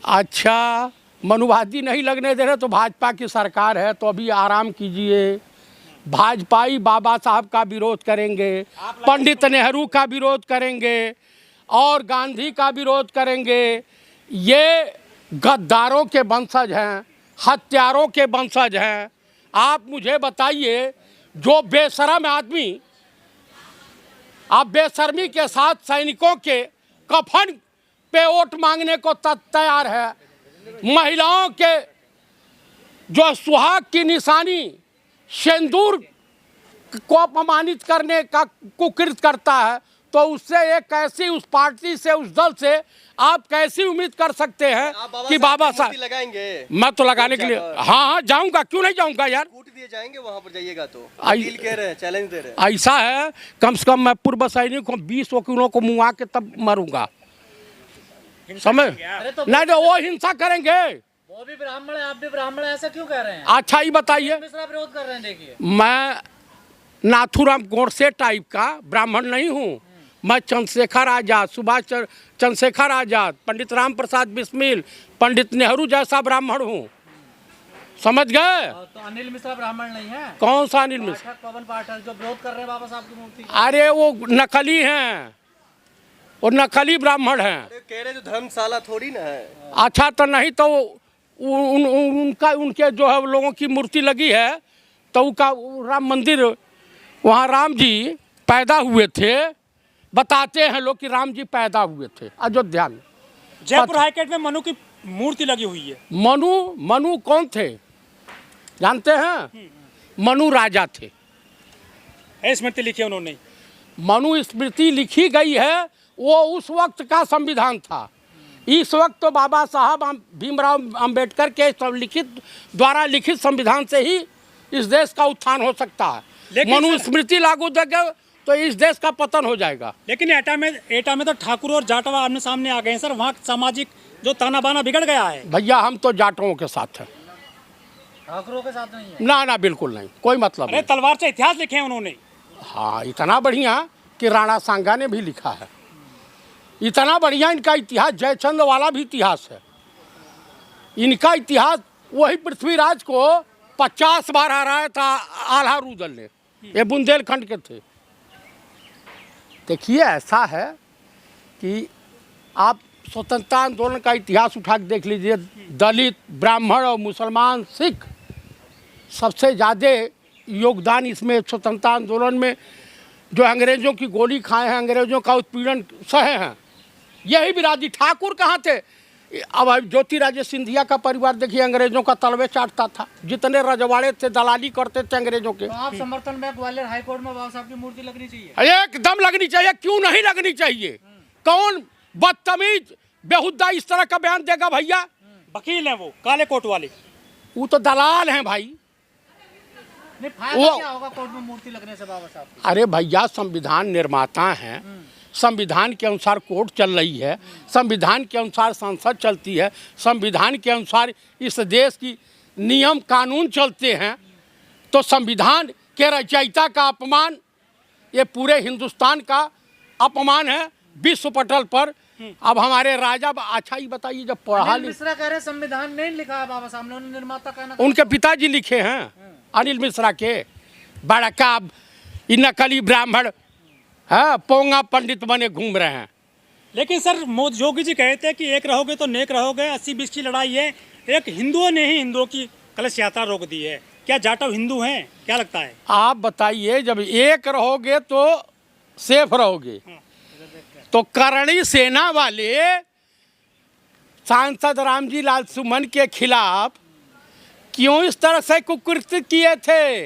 अच्छा, मनुवादी नहीं लगने दे रहे तो भाजपा की सरकार है, तो अभी आराम कीजिए। भाजपाई बाबा साहब का विरोध करेंगे, पंडित नेहरू का विरोध करेंगे और गांधी का विरोध करेंगे। ये गद्दारों के वंशज हैं, हत्यारों के वंशज हैं। आप मुझे बताइए, जो बेशरम आदमी आप बेशर्मी के साथ सैनिकों के कफन पे वोट मांगने को तैयार है, महिलाओं के जो सुहाग की निशानी सिंदूर को अपमानित करने का कुकृत करता है, तो उससे एक कैसी उस पार्टी से, उस दल से आप कैसी उम्मीद कर सकते हैं कि बाबा साहब लगाएंगे? मैं तो लगाने के लिए हाँ जाऊंगा, क्यों नहीं जाऊंगा यार। कूट दिए जाएंगे वहां पर जाइएगा तो वकील कह रहे हैं, चैलेंज दे रहे हैं। ऐसा है, कम से कम मैं पूर्व सैनिक को 20 वकीलों को मुआ के तब मरूंगा, समझ नहीं तो वो हिंसा करेंगे। वो भी ब्राह्मण है, आप भी ब्राह्मण है, ऐसा क्यों कह रहे हैं? अच्छा ही बताइए, विरोध कर रहे हैं। देखिए, मैं नाथुराम गोडसे टाइप का ब्राह्मण नहीं हूँ। मैं चंद्रशेखर आजाद, सुभाष चंद्रशेखर आजाद, पंडित राम प्रसाद बिस्मिल, पंडित नेहरू जैसा ब्राह्मण हूँ, समझ गए। तो अनिल मिश्रा ब्राह्मण नहीं है? कौन सा अनिल मिश्रा? पवन पाठक जो विरोध कर रहे हैं बाबा साहब की मूर्ति। अरे वो नकली हैं, वो नकली ब्राह्मण हैं। कह रहे जो धर्मशाला थोड़ी ना है। अच्छा तो नहीं तो उनके जो है लोगों की मूर्ति लगी है, तो उनका राम मंदिर, वहाँ राम जी पैदा हुए थे, बताते हैं लोग कि राम जी पैदा हुए थे अयोध्या में। जयपुर हाईकोर्ट में मनु की मूर्ति लगी हुई है। मनु कौन थे जानते हैं? मनु राजा थे। स्मृति लिखी है उन्होंने। मनु स्मृति लिखी गई है, वो उस वक्त का संविधान था। इस वक्त तो बाबा साहब भीमराव अंबेडकर के द्वारा लिखित संविधान से ही इस देश का उत्थान हो सकता है। मनु स्मृति लागू देगा तो इस देश का पतन हो जाएगा। लेकिन एटा में तो ठाकुर और जाटवा आमने सामने आ गए हैं सर। वहाँ सामाजिक जो ताना बाना बिगड़ गया है। भैया हम तो जाटों के साथ हैं, ठाकुरों के साथ नहीं है। ना बिल्कुल नहीं, कोई मतलब नहीं। तलवार से इतिहास लिखे हैं उन्होंने। हाँ, इतना बढ़िया कि राणा सांगा ने भी लिखा है। इतना बढ़िया इनका इतिहास, जयचंद वाला भी इतिहास है। इनका इतिहास वही पृथ्वीराज को 50 बार हराया था आल्हा रुदल ने, ये बुंदेलखंड के थे। देखिए, ऐसा है कि आप स्वतंत्रता आंदोलन का इतिहास उठा के देख लीजिए। दलित, ब्राह्मण और मुसलमान, सिख सबसे ज़्यादा योगदान इसमें स्वतंत्रता आंदोलन में, जो अंग्रेज़ों की गोली खाए हैं, अंग्रेज़ों का उत्पीड़न सहे हैं, यही बिरादरी। ठाकुर कहाँ थे? अब ज्योतिरादित्य सिंधिया का परिवार देखिए, अंग्रेज़ों का तलवे चाटता था। जितने रजवाड़े थे दलाली करते थे अंग्रेज़ों के। तो आप समर्थन में ग्वालियर हाईकोर्ट में बाबा साहब की मूर्ति लगनी चाहिए? एकदम लगनी चाहिए, क्यों नहीं लगनी चाहिए? कौन बदतमीज बेहुदा इस तरह का बयान देगा भैया? वकील हैं वो, काले कोट वाले। वो तो दलाल हैं भाई। नहीं, फायदा क्या होगा कोर्ट में मूर्ति लगने से बाबा साहब? अरे भैया, संविधान निर्माता हैं, संविधान के अनुसार कोर्ट चल रही है, संविधान के अनुसार संसद चलती है, संविधान के अनुसार इस देश की नियम कानून चलते हैं। तो संविधान के रचयिता का अपमान ये पूरे हिंदुस्तान का अपमान है विश्व पटल पर। अब हमारे राजा, अच्छा ही बताइए, जब पढ़ा मिश्रा कह रहे संविधान नहीं लिखा है बाबा साहब ने, निर्माता कहना। उनके पिताजी लिखे हैं, अनिल मिश्रा के। बड़का नकली ब्राह्मण है, पोंगा पंडित बने घूम रहे हैं। लेकिन सर योगी जी कहते हैं कि एक रहोगे तो नेक रहोगे। 80-20 की लड़ाई है। एक हिंदुओं ने ही हिंदुओं की कलश यात्रा रोक दी है। क्या जाटव हिंदू हैं? क्या लगता है? आप बताइए, जब एक रहोगे तो सेफ रहोगे, तो करणी सेना वाले सांसद रामजी लाल सुमन के खिलाफ क्यों इस तरह से कुकृत्य किए थे?